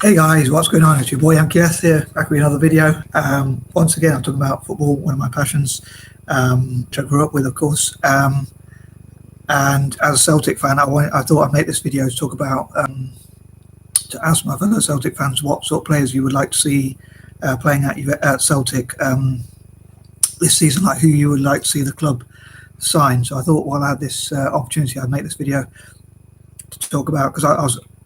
Hey guys, what's going on? It's your boy M.K.S here, back with another video. Once again, I'm talking about football, one of my passions, which I grew up with, of course. And as a Celtic fan, I thought I'd make this video to talk about, to ask my fellow Celtic fans what sort of players you would like to see playing at Celtic this season, like who you would like to see the club sign. So I thought while I had this opportunity, I'd make this video to talk about, because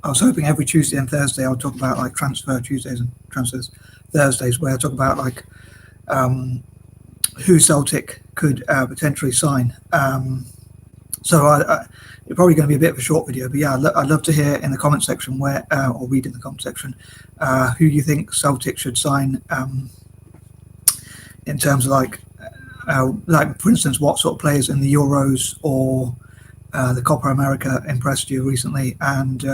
I was hoping every Tuesday and Thursday I would talk about like transfer Tuesdays and transfers Thursdays, where I talk about like who Celtic could potentially sign. So it's probably going to be a bit of a short video, but yeah, I'd love to hear in the comment section or read in the comment section who you think Celtic should sign in terms of like for instance, what sort of players in the Euros or the Copa America impressed you recently, and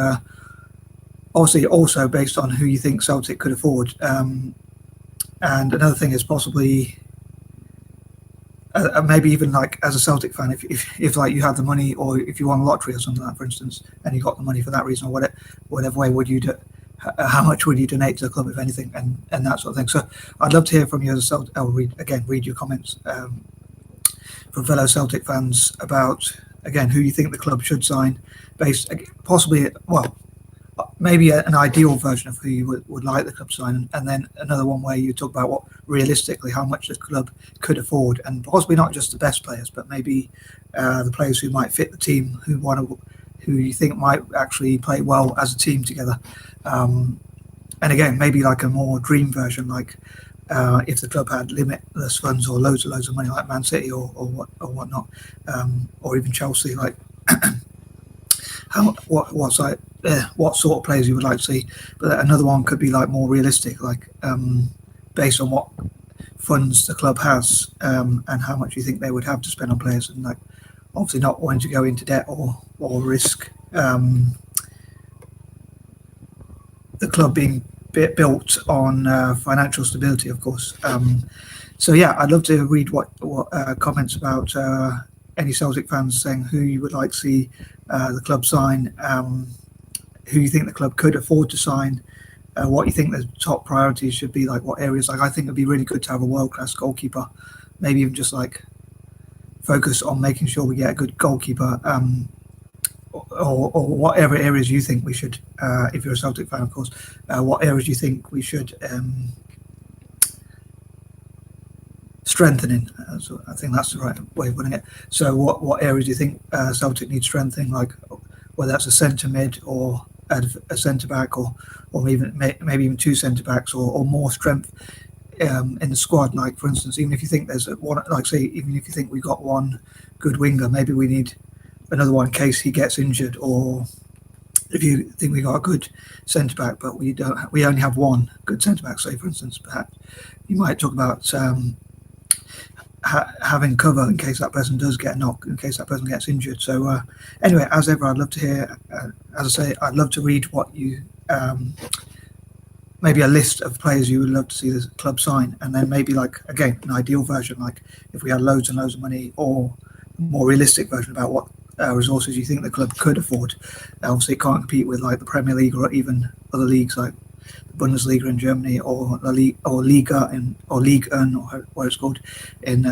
obviously also based on who you think Celtic could afford. And another thing is possibly maybe even like as a Celtic fan, if like you had the money, or if you won a lottery or something like that, for instance, and you got the money for that reason, or whatever way would you do, how much would you donate to the club, if anything, and that sort of thing. So I'd love to hear from you as a Celtic. I'll read your comments from fellow Celtic fans about, again, who you think the club should sign, based possibly, well, maybe an ideal version of who you would like the club to sign, and then another one where you talk about what realistically how much the club could afford, and possibly not just the best players, but maybe the players who might fit the team, who you think might actually play well as a team together. And again, maybe like a more dream version, like if the club had limitless funds or loads of money, like Man City or whatnot, or even Chelsea, like what sort of players you would like to see. But another one could be like more realistic, like based on what funds the club has, and how much you think they would have to spend on players, and like obviously not wanting to go into debt or risk the club being built on financial stability, of course. So yeah, I'd love to read what comments about any Celtic fans saying who you would like to see the club sign, who you think the club could afford to sign, what you think the top priorities should be, like what areas. Like I think it'd be really good to have a world-class goalkeeper, maybe even just like focus on making sure we get a good goalkeeper, or whatever areas you think we should, if you're a Celtic fan, of course, what areas you think we should strengthen in. So I think that's the right way of putting it. So what areas do you think Celtic needs strengthening, like whether that's a centre mid or a centre back, or even maybe even two centre backs, or more strength in the squad. Like for instance, even if you think there's one, like say, even if you think we got one good winger, maybe we need another one in case he gets injured. Or if you think we got a good centre back but we only have one good centre back, say for instance, perhaps you might talk about having cover in case that person does get knocked, in case that person gets injured. So anyway, as ever, I'd love to hear, as I say, I'd love to read what you maybe a list of players you would love to see the club sign, and then maybe like, again, an ideal version, like if we had loads and loads of money, or a more realistic version about what resources you think the club could afford. Obviously it can't compete with like the Premier League or even other leagues like the Bundesliga in Germany, or La Liga, or Ligue 1, or what it's called in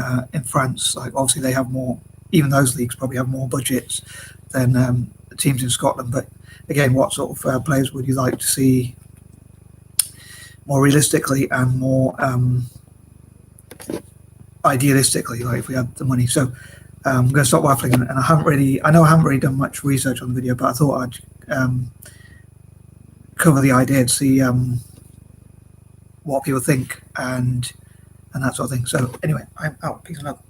France. Like obviously they have more, even those leagues probably have more budgets than the teams in Scotland. But again, what sort of players would you like to see more realistically and more idealistically, like if we had the money? So I'm going to stop waffling, and I haven't really done much research on the video, but I thought I'd cover the idea to see what people think and that sort of thing. So anyway, I'm out. Peace and love.